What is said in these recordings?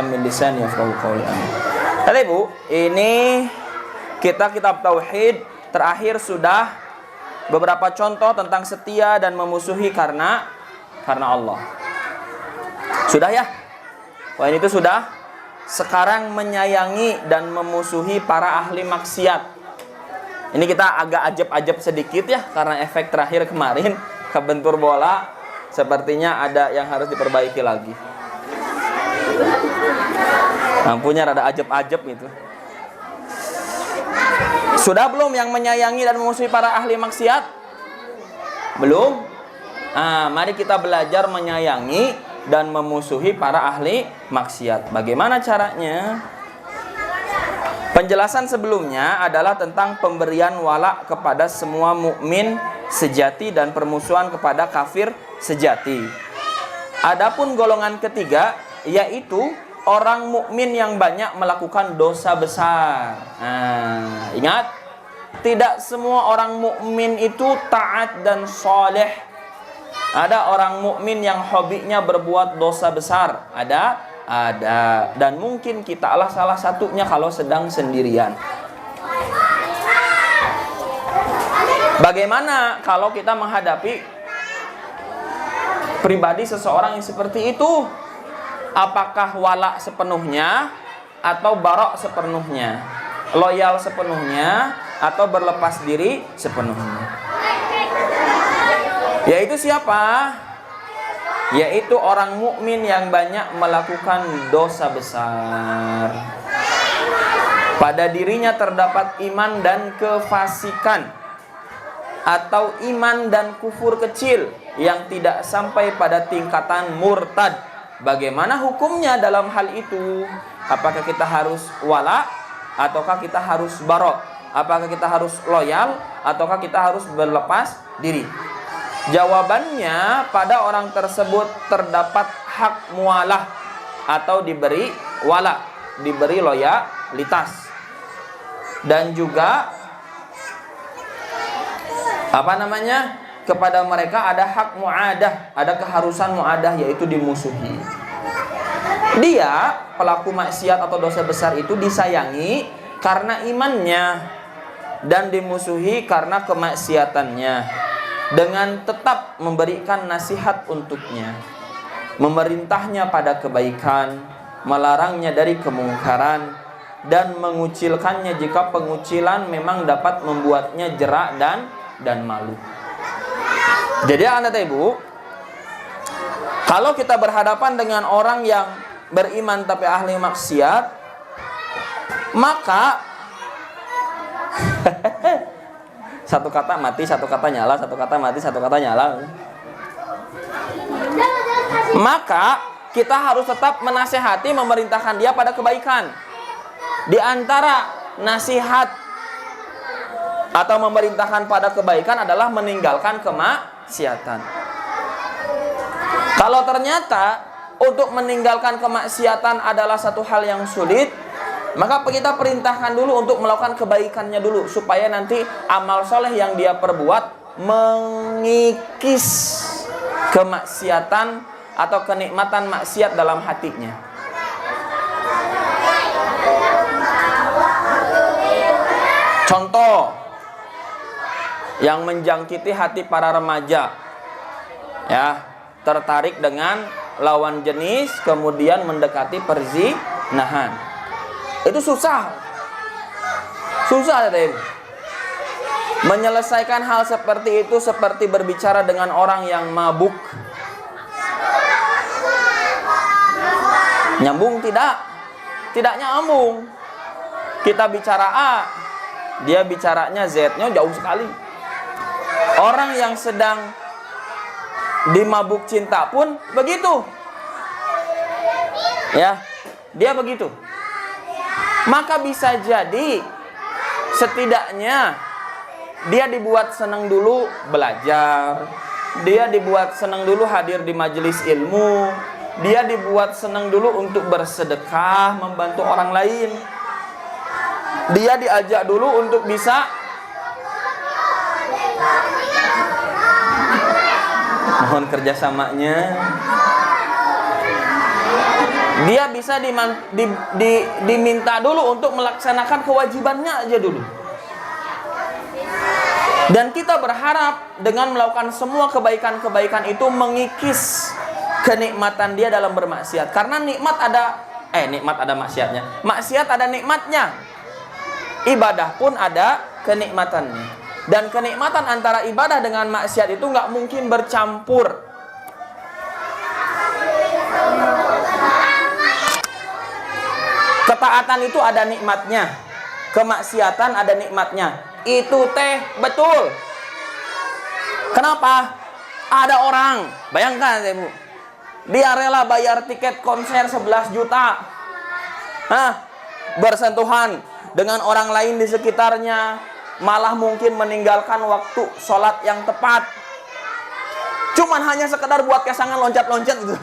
min lisani yafqahu qawli. Tadi Bu, ini kita kitab tauhid terakhir sudah beberapa contoh tentang setia dan memusuhi karena Allah. Sudah ya? Poin itu sudah. Sekarang menyayangi dan memusuhi para ahli maksiat. Ini kita agak ajab-ajab sedikit ya, karena efek terakhir kemarin kebentur bola, sepertinya ada yang harus diperbaiki lagi. Lampunya rada ajab-ajab gitu. Sudah belum yang menyayangi dan memusuhi para ahli maksiat? Belum? Nah, mari kita belajar menyayangi dan memusuhi para ahli maksiat. Bagaimana caranya? Penjelasan sebelumnya adalah tentang pemberian wala kepada semua mukmin sejati dan permusuhan kepada kafir sejati. Adapun golongan ketiga, yaitu orang mukmin yang banyak melakukan dosa besar. Nah, ingat, tidak semua orang mukmin itu taat dan soleh. Ada orang mukmin yang hobinya berbuat dosa besar. Ada. Dan mungkin kita adalah salah satunya kalau sedang sendirian. Bagaimana kalau kita menghadapi pribadi seseorang yang seperti itu? Apakah wala sepenuhnya atau barok sepenuhnya? Loyal sepenuhnya atau berlepas diri sepenuhnya? Yaitu siapa? Yaitu orang mukmin yang banyak melakukan dosa besar. Pada dirinya terdapat iman dan kefasikan, atau iman dan kufur kecil yang tidak sampai pada tingkatan murtad. Bagaimana hukumnya dalam hal itu? Apakah kita harus wala ataukah kita harus barok? Apakah kita harus loyal ataukah kita harus berlepas diri? Jawabannya, pada orang tersebut terdapat hak mualah atau diberi wala, diberi loyalitas. Dan juga kepada mereka ada hak muadah, ada keharusan muadah, yaitu dimusuhi. Dia, pelaku maksiat atau dosa besar itu, disayangi karena imannya dan dimusuhi karena kemaksiatannya, dengan tetap memberikan nasihat untuknya, memerintahnya pada kebaikan, melarangnya dari kemungkaran, dan mengucilkannya jika pengucilan memang dapat membuatnya jerak dan malu. Jadi anak ibu, kalau kita berhadapan dengan orang yang beriman tapi ahli maksiat, maka satu kata mati, satu kata nyala, satu kata mati, satu kata nyala. Maka kita harus tetap menasehati, memerintahkan dia pada kebaikan. Di antara nasihat atau memerintahkan pada kebaikan adalah meninggalkan kemaksiatan. Kalau ternyata untuk meninggalkan kemaksiatan adalah satu hal yang sulit, maka kita perintahkan dulu untuk melakukan kebaikannya dulu, supaya nanti amal soleh yang dia perbuat mengikis kemaksiatan atau kenikmatan maksiat dalam hatinya. Contoh yang menjangkiti hati para remaja, ya, tertarik dengan lawan jenis, kemudian mendekati perzinahan. Itu susah ya, menyelesaikan hal seperti itu seperti berbicara dengan orang yang mabuk. Nyambung tidak nyambung. Kita bicara A, dia bicaranya Z-nya jauh sekali. Orang yang sedang dimabuk cinta pun begitu, ya, dia begitu. Maka bisa jadi setidaknya dia dibuat senang dulu belajar, dia dibuat senang dulu hadir di majelis ilmu, dia dibuat senang dulu untuk bersedekah, membantu orang lain, dia diajak dulu untuk bisa mohon kerjasamanya. Dia bisa diminta dulu untuk melaksanakan kewajibannya aja dulu. Dan kita berharap dengan melakukan semua kebaikan-kebaikan itu mengikis kenikmatan dia dalam bermaksiat. Karena nikmat ada maksiatnya. Maksiat ada nikmatnya. Ibadah pun ada kenikmatannya. Dan kenikmatan antara ibadah dengan maksiat itu nggak mungkin bercampur. Ketaatan itu ada nikmatnya, kemaksiatan ada nikmatnya. Itu teh betul. Kenapa? Ada orang, bayangkan ya Bu, dia rela bayar tiket konser 11 juta, bersentuhan dengan orang lain di sekitarnya, malah mungkin meninggalkan waktu sholat yang tepat, cuman hanya sekedar buat kesangan loncat-loncat gitu.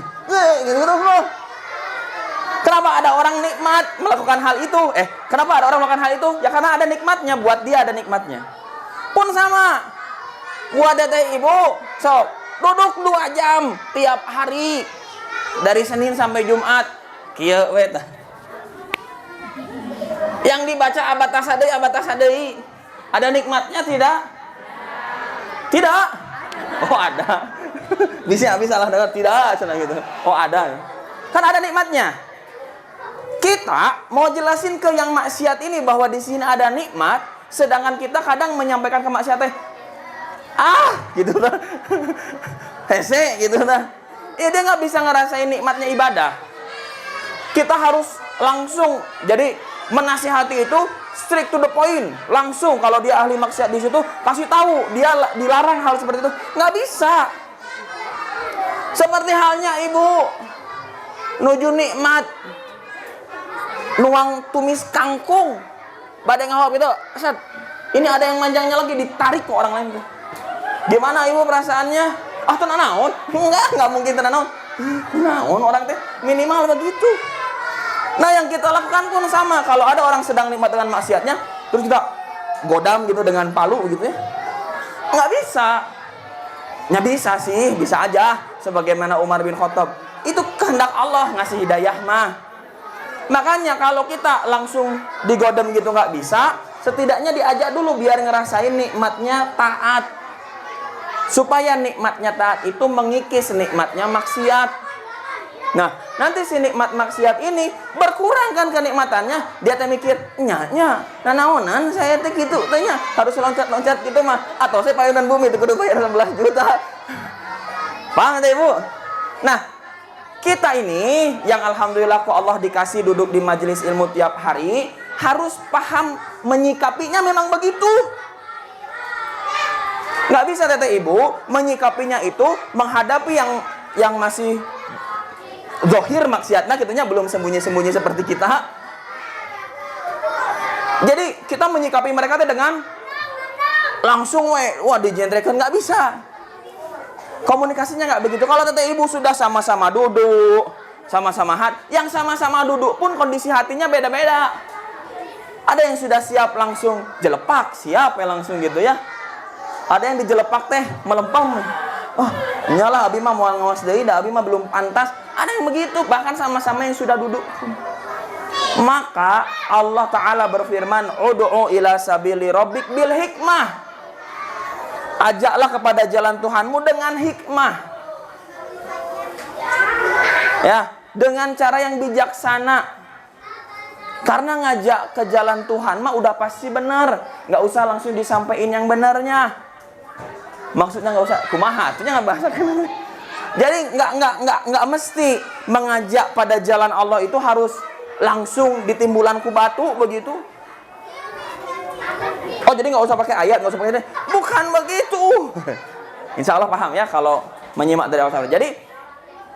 Kenapa ada orang nikmat melakukan hal itu? Kenapa ada orang melakukan hal itu? Ya karena ada nikmatnya, buat dia ada nikmatnya. Pun sama, buat teteh ibu, sok duduk 2 jam tiap hari dari Senin sampai Jumat. Kieu we tah. Yang dibaca abatas deui. Ada nikmatnya tidak? Tidak. Oh ada. Bisa salah dengar tidak cenah gitu. Oh ada. Kan ada nikmatnya. Kita mau jelasin ke yang maksiat ini bahwa di sini ada nikmat, sedangkan kita kadang menyampaikan ke maksiat gitu dah. Hese gitu dah. Dia nggak bisa ngerasain nikmatnya ibadah. Kita harus langsung, jadi menasihati itu straight to the point, langsung. Kalau dia ahli maksiat di situ, kasih tahu dia dilarang hal seperti itu. Nggak bisa. Seperti halnya ibu nuju nikmat nuang tumis kangkung, badai ngawap itu, Ustaz, ini ada yang manjangnya lagi, ditarik ke orang lain tuh. Gimana ibu perasaannya? Tenan naon? Enggak mungkin tenan naon. Naon orang teh minimal begitu. Nah yang kita lakukan pun sama. Kalau ada orang sedang nikmat dengan maksiatnya, terus kita godam gitu dengan palu gitu ya, nggak bisa. Ya bisa sih, bisa aja. Sebagaimana Umar bin Khattab, itu kehendak Allah ngasih hidayah mah. Makanya kalau kita langsung digodam gitu nggak bisa, setidaknya diajak dulu biar ngerasain nikmatnya taat. Supaya nikmatnya taat itu mengikis nikmatnya maksiat. Nah, nanti si nikmat maksiat ini berkurang kan kenikmatannya. Dia teh mikir, nah naonan saya teh gitu, tanya harus loncat-loncat gitu mah. Atau saya payunan bumi itu kudu bayar 11 juta. Paham teh Ibu? Nah, kita ini yang alhamdulillah kok Allah dikasih duduk di majelis ilmu tiap hari, harus paham menyikapinya memang begitu. Nggak bisa teteh ibu menyikapinya itu menghadapi yang masih zohir maksiatnya, kitanya belum sembunyi-sembunyi seperti kita. Jadi kita menyikapi mereka dengan langsung dijentrekan, nggak bisa. Komunikasinya nggak begitu. Kalau teteh ibu sudah sama-sama duduk, sama-sama yang sama-sama duduk pun kondisi hatinya beda-beda. Ada yang sudah siap langsung jelepak, siap ya langsung gitu ya. Ada yang dijelepak teh melempem. Nyalah abi mah mau ngawas deui, da abi mah belum pantas. Ada yang begitu, bahkan sama-sama yang sudah duduk. Maka Allah Ta'ala berfirman, "Ud'u ila sabili rabbik bil hikmah." Ajaklah kepada jalan Tuhanmu dengan hikmah. Ya, dengan cara yang bijaksana. Karena ngajak ke jalan Tuhan mah udah pasti benar, nggak usah langsung disampaikan yang benarnya. Maksudnya nggak usah kumaha, artinya nggak bahasa kan. Jadi nggak mesti mengajak pada jalan Allah itu harus langsung ditimbulan ku batu begitu. Oh jadi nggak usah pakai ayat, nggak usah pakai ini. Bukan begitu. Insya Allah paham ya kalau menyimak dari awal sampai. Jadi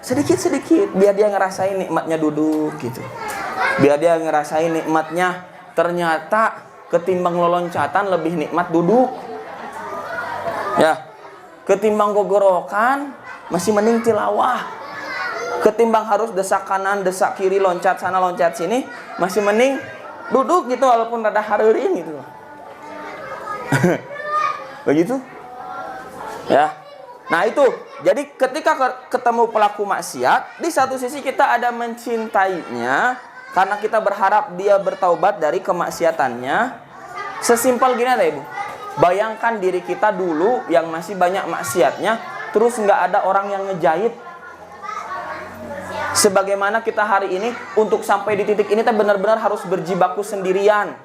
sedikit-sedikit biar dia ngerasain nikmatnya duduk gitu. Biar dia ngerasain nikmatnya ternyata ketimbang loncatan lebih nikmat duduk. Ya, ketimbang gogorokan masih mending tilawah. Ketimbang harus desak kanan, desak kiri, loncat sana, loncat sini, masih mending duduk gitu walaupun rada hareureun gitu. Begitu? Ya. Nah itu, jadi ketika ketemu pelaku maksiat, di satu sisi kita ada mencintainya, karena kita berharap dia bertaubat dari kemaksiatannya. Sesimpel gini ada ibu, bayangkan diri kita dulu yang masih banyak maksiatnya, terus nggak ada orang yang ngejahit. Sebagaimana kita hari ini, untuk sampai di titik ini kita benar-benar harus berjibaku sendirian.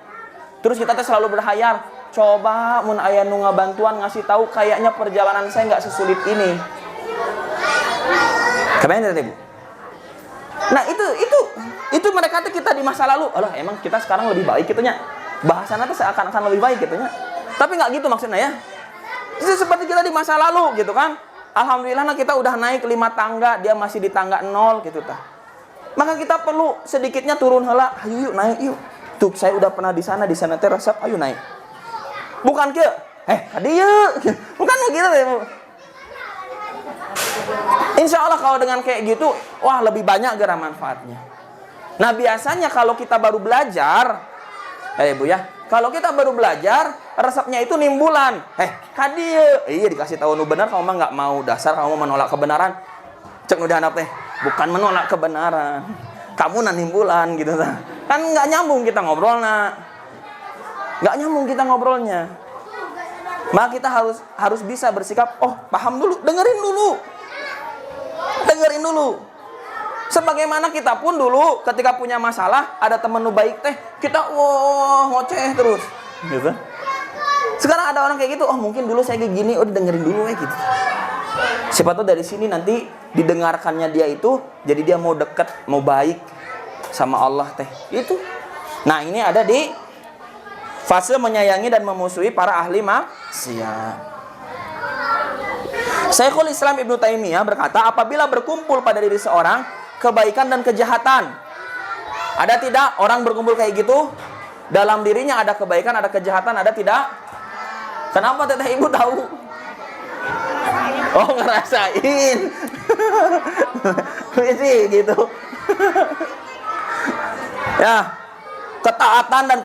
Terus kita selalu berhayal, coba mun aya nu ngabantuan ngasih tahu, kayaknya perjalanan saya nggak sesulit ini. Kebayang tidak, ibu? Nah itu mereka tuh kita di masa lalu. Alah, emang kita sekarang lebih baik gitunya. Bahasannya tuh seakan-akan lebih baik gitunya. Tapi nggak gitu maksudnya ya. Itu seperti kita di masa lalu gitu kan. Alhamdulillah kita udah naik 5 tangga, dia masih di tangga 0 gitu tah. Maka kita perlu sedikitnya turun heula, ayo yuk naik yuk. Tuh saya udah pernah di sana teh resep, ayo naik. Bukan ke, hadiah, bukan begitu ya. Insya Allah kalau dengan kayak gitu, wah lebih banyak gara manfaatnya. Nah biasanya kalau kita baru belajar, ibu ya, kalau kita baru belajar, resepnya itu nimbulan. Hadiah, iya dikasih tahu nu benar, kamu mah nggak mau, dasar kamu menolak kebenaran. Cek nu dihandap teh, bukan menolak kebenaran, kamu nan nimbulan gitu ta. Kan nggak nyambung kita ngobrolnya. Nggak nyambung kita ngobrolnya. Maka kita harus bisa bersikap, oh paham dulu, dengerin dulu. Sebagaimana kita pun dulu ketika punya masalah, ada temen nu baik teh, kita ngoceh terus, gitu. Sekarang ada orang kayak gitu, oh mungkin dulu saya kayak gini, oh dengerin dulu gitu. Siapa tahu dari sini nanti didengarkannya dia itu, jadi dia mau deket, mau baik sama Allah teh. Itu. Nah ini ada di fase menyayangi dan memusuhi para ahli maksiat. Syekhul Islam Ibnu Taimiyah berkata, apabila berkumpul pada diri seorang kebaikan dan kejahatan, ada tidak orang berkumpul kayak gitu? Dalam dirinya ada kebaikan, ada kejahatan, ada tidak? Kenapa teteh ibu tahu? Oh ngerasain. Sih gitu. Ya, ketaatan dan